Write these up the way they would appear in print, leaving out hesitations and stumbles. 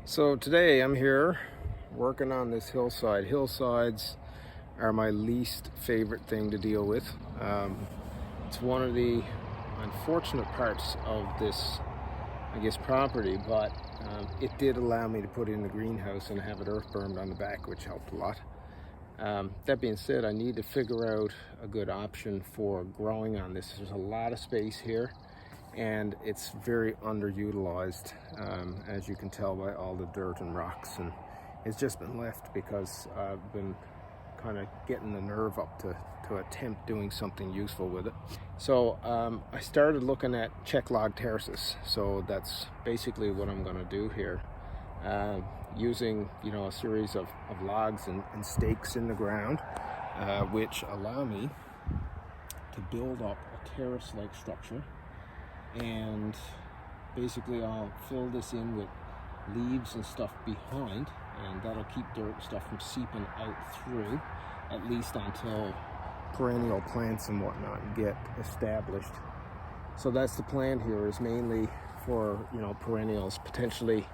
So today I'm here working on this hillside. Hillsides are my least favorite thing to deal with. It's one of the unfortunate parts of this, property, but it did allow me to put in the greenhouse and have it earth burned on the back, which helped a lot. That being said, I need to figure out a good option for growing on this. There's a lot of space here and it's very underutilized, as you can tell by all the dirt and rocks, and it's just been left because I've been kind of getting the nerve up to attempt doing something useful with it. So I started looking at Czech Log Terraces, so that's basically what I'm going to do here, using a series of logs and stakes in the ground, which allow me to build up a terrace-like structure. And basically I'll fill this in with leaves and stuff behind, and that'll keep dirt and stuff from seeping out through, at least until perennial plants and whatnot get established. So that's the plan here, is mainly for perennials, potentially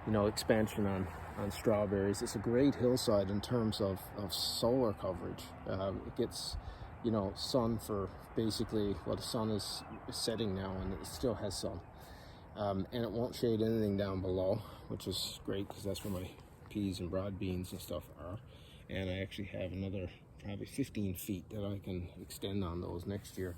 expansion on strawberries. It's a great hillside in terms of solar coverage. It gets sun for basically, the sun is setting now and it still has sun, and it won't shade anything down below, which is great because that's where my peas and broad beans and stuff are. And I actually have another probably 15 feet that I can extend on those next year.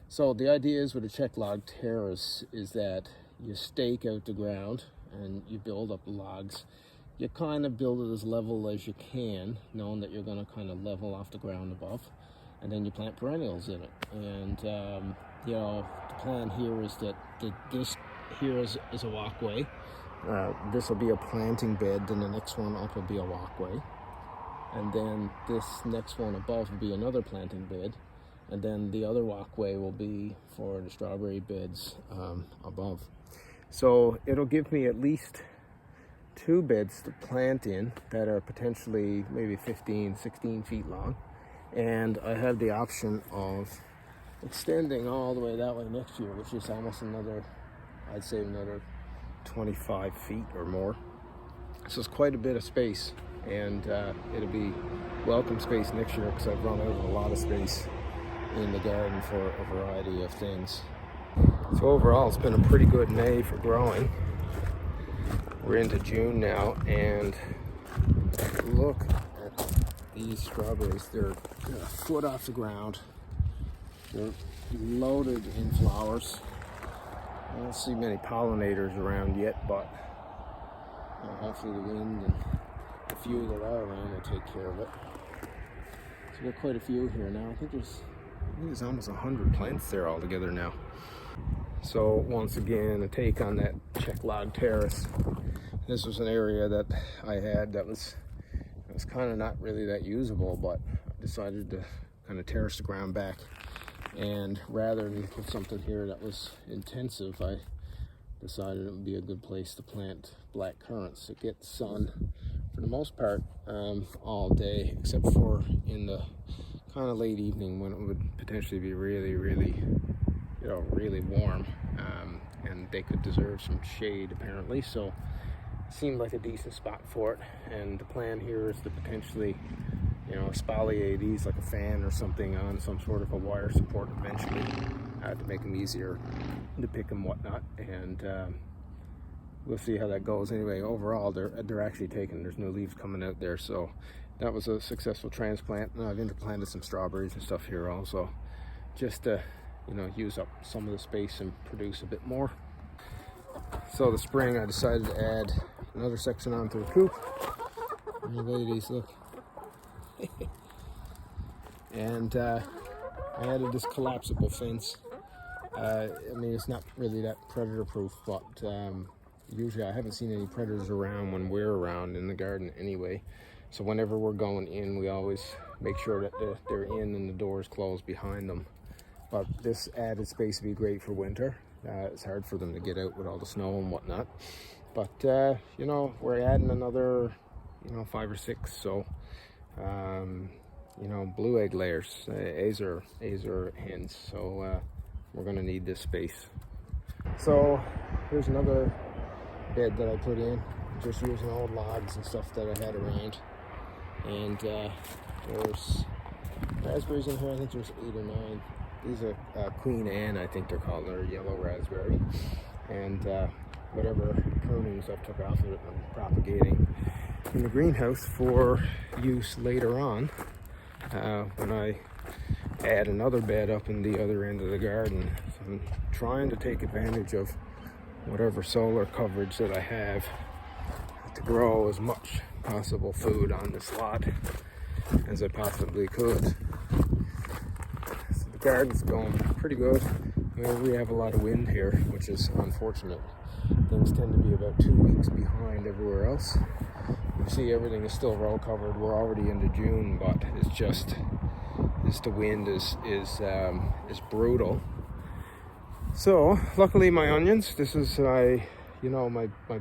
So the idea is with a Czech Log Terrace is that you stake out the ground and you build up logs. You kind of build it as level as you can, knowing that you're going to kind of level off the ground above, and then you plant perennials in it. And the plan here is that this here is a walkway. This will be a planting bed, then the next one up will be a walkway, and then this next one above will be another planting bed, and then the other walkway will be for the strawberry beds above. So it'll give me at least 2 beds to plant in that are potentially maybe 15-16 feet long. And I have the option of extending all the way that way next year, which is almost another 25 feet or more. So it's quite a bit of space, and it'll be welcome space next year because I've run out of a lot of space in the garden for a variety of things. So overall, it's been a pretty good May for growing. We're into June now, and look at these strawberries. They're a foot off the ground. They're loaded in flowers. I don't see many pollinators around yet, but hopefully the wind and the few that are around will take care of it. So we've got quite a few here now. I think there's almost 100 plants there altogether now. So once again, a take on that Czech Log Terrace. This was an area that I had that was kind of not really that usable, but I decided to kind of terrace the ground back, and rather than put something here that was intensive, I decided it would be a good place to plant black currants. It gets sun for the most part all day, except for in the kind of late evening when it would potentially be really warm, and they could deserve some shade apparently. So it seemed like a decent spot for it, and the plan here is to potentially espalier these like a fan or something on some sort of a wire support eventually, to make them easier to pick and whatnot. And we'll see how that goes. Anyway, overall they're actually taken. There's no leaves coming out there, so that was a successful transplant. And I've interplanted some strawberries and stuff here also, just to use up some of the space and produce a bit more. So the spring I decided to add another section onto the coop. Look at these, look. And I added this collapsible fence. It's not really that predator proof, but usually I haven't seen any predators around when we're around in the garden anyway. So whenever we're going in, we always make sure that they're in and the door is closed behind them. But this added space would be great for winter. It's hard for them to get out with all the snow and whatnot. But we're adding another 5 or 6. So blue egg layers, azer hens. So we're gonna need this space. So here's another bed that I put in. just using old logs and stuff that I had around. And there's raspberries in here. I think there's 8 or 9. These are Queen Anne, I think they're called. They're yellow raspberry. And whatever prunings I've took off of it, I'm propagating in the greenhouse for use later on when I add another bed up in the other end of the garden. So I'm trying to take advantage of whatever solar coverage that I have to grow as much possible food on this lot as I possibly could. So the garden's going pretty good. We have a lot of wind here, which is unfortunate. Things tend to be about 2 weeks behind everywhere else. You see everything is still row covered. We're already into June, but it's just the wind is brutal. So luckily my onions, this is my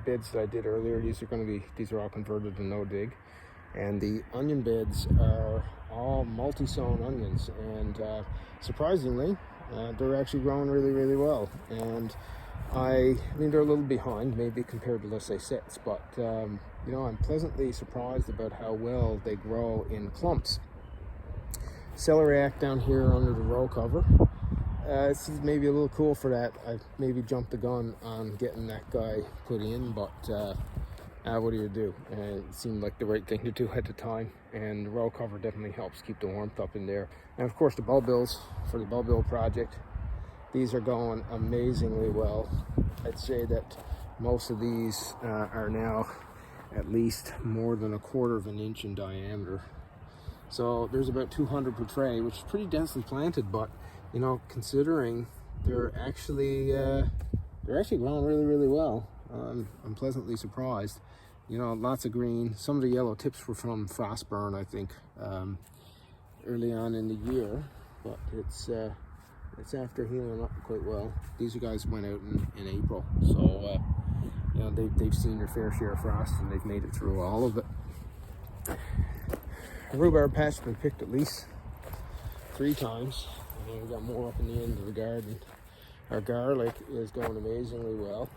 beds that I did earlier. These are all converted to no dig, and the onion beds are all multi-sown onions, and surprisingly they're actually growing really, really well. And I mean they're a little behind maybe compared to, let's say, sets, but I'm pleasantly surprised about how well they grow in clumps. Celeriac down here under the row cover. This is maybe a little cool for that. I maybe jumped the gun on getting that guy put in, but what do you do? It seemed like the right thing to do at the time, and the row cover definitely helps keep the warmth up in there. And of course the Ballbills for the Ballbill project. These are going amazingly well. I'd say that most of these are now at least more than 1/4 of an inch in diameter. So there's about 200 per tray, which is pretty densely planted, but considering they're actually growing really, really well. I'm pleasantly surprised. Lots of green. Some of the yellow tips were from frost burn, I think, early on in the year, but it's after healing up quite well. These guys went out in April, so they've seen their fair share of frost and they've made it through all of it. The rhubarb patch has been picked at least 3 times. We got more up in the end of the garden. Our garlic is going amazingly well.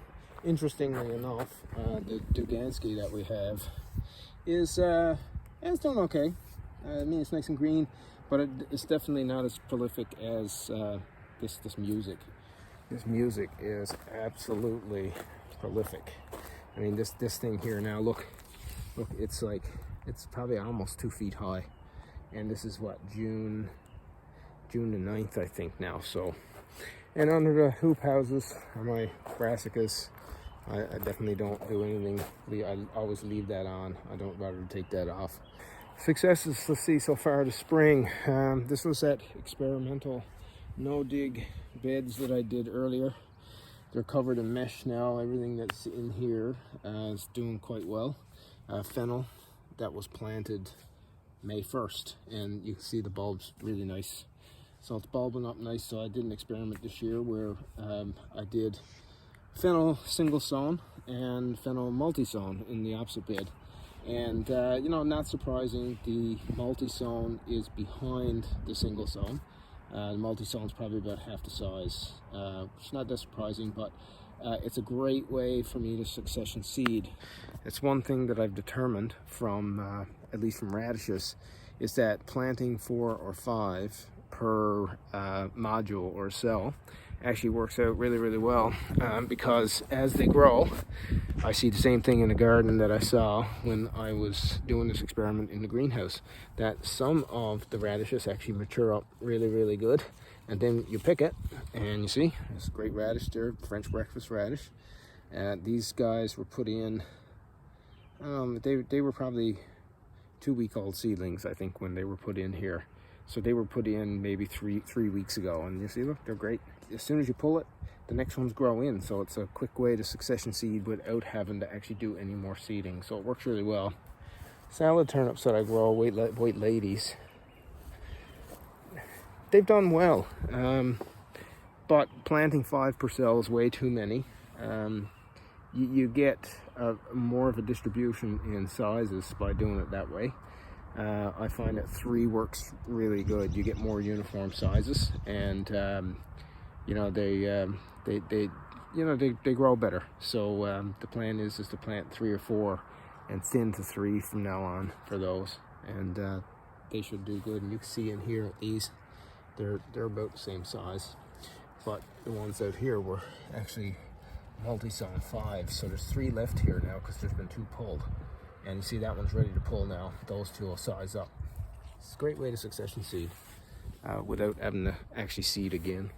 Interestingly enough, the Dugansky that we have is it's doing okay. I mean, it's nice and green, but it's definitely not as prolific as this music. This music is absolutely prolific. I mean, this thing here now, look, it's probably almost 2 feet high, and this is what, June the 9th, I think now. So, and under the hoop houses are my Brassicas. I definitely don't do anything. I always leave that on. I don't bother to take that off. Successes, let's see, so far this spring. This was that experimental no dig beds that I did earlier. They're covered in mesh now. Everything that's in here is doing quite well. Fennel that was planted May 1st, and you can see the bulbs really nice. So it's bulbing up nice. So I did an experiment this year where I did Fennel single sown and Fennel multi-sown in the opposite bed. And not surprising, the multi-sown is behind the single sown. The multi-sown is probably about half the size, which is not that surprising, but it's a great way for me to succession seed. It's one thing that I've determined from, at least from radishes, is that planting 4 or 5 per module or cell actually works out really, really well, because as they grow, I see the same thing in the garden that I saw when I was doing this experiment in the greenhouse, that some of the radishes actually mature up really, really good, and then you pick it and you see this great radish there, French breakfast radish. These guys were put in, they were probably 2-week-old seedlings, I think, when they were put in here. So they were put in maybe three weeks ago, and you see, look, they're great. As soon as you pull it, the next ones grow in. So it's a quick way to succession seed without having to actually do any more seeding. So it works really well. Salad turnips that I grow, white ladies, they've done well. But planting 5 per cell is way too many. You get more of a distribution in sizes by doing it that way. I find that 3 works really good. You get more uniform sizes, and they you know, they grow better. So the plan is to plant 3 or 4 and thin to 3 from now on for those, and they should do good. And you can see in here these, they're about the same size, but the ones out here were actually Multizone 5, so there's 3 left here now because there's been 2 pulled, and you see that one's ready to pull now. Those 2 will size up. It's a great way to succession seed without having to actually seed again.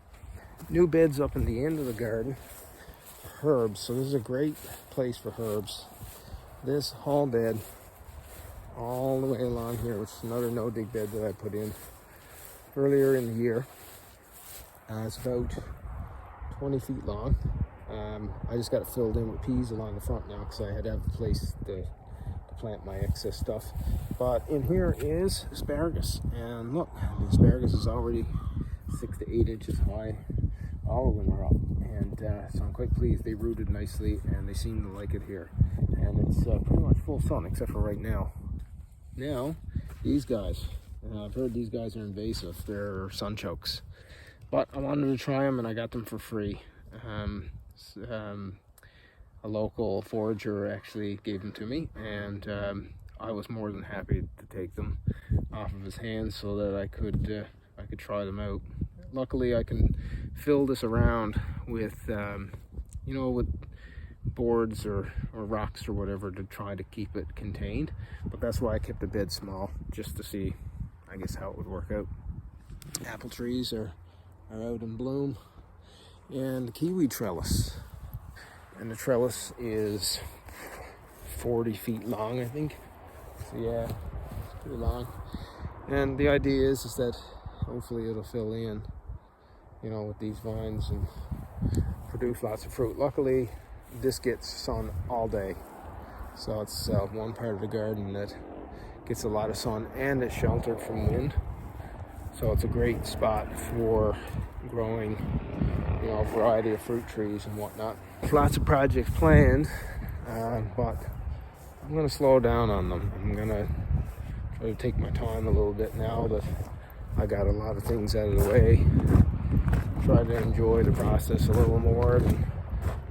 New beds up in the end of the garden for herbs, so this is a great place for herbs. This hall bed all the way along here, which is another no dig bed that I put in earlier in the year. It's about 20 feet long. I just got it filled in with peas along the front now because I had to have a place to plant my excess stuff. But in here is asparagus, and look, the asparagus is already 6 to 8 inches high. All of them are up, and so I'm quite pleased. They rooted nicely and they seem to like it here, and it's pretty much full sun except for right now. Now these guys, I've heard these guys are invasive. They're Sunchokes, but I wanted to try them and I got them for free. A local forager actually gave them to me, and I was more than happy to take them off of his hands so that I could try them out. Luckily, I can fill this around with, you know, with boards or rocks or whatever to try to keep it contained. But that's why I kept the bed small, just to see, I guess, how it would work out. Apple trees are out in bloom, and the Kiwi Trellis. And the trellis is 40 feet long, I think. So yeah, it's pretty long. And the idea is that hopefully it'll fill in, you know, with these vines and produce lots of fruit. Luckily, this gets sun all day. So it's one part of the garden that gets a lot of sun and it's sheltered from wind. So it's a great spot for growing, you know, a variety of fruit trees and whatnot. Lots of projects planned, but I'm going to slow down on them. I'm going to try to take my time a little bit now that I got a lot of things out of the way. Try to enjoy the process a little more than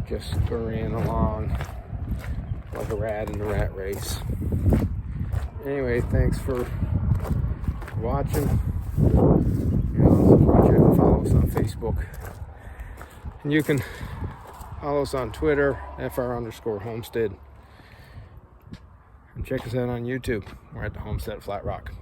just scurrying along like a rat in a rat race. Anyway, thanks for watching. You know, watch it and follow us on Facebook. And you can follow us on Twitter, FR_homestead. And check us out on YouTube. We're at the Homestead at Flat Rock.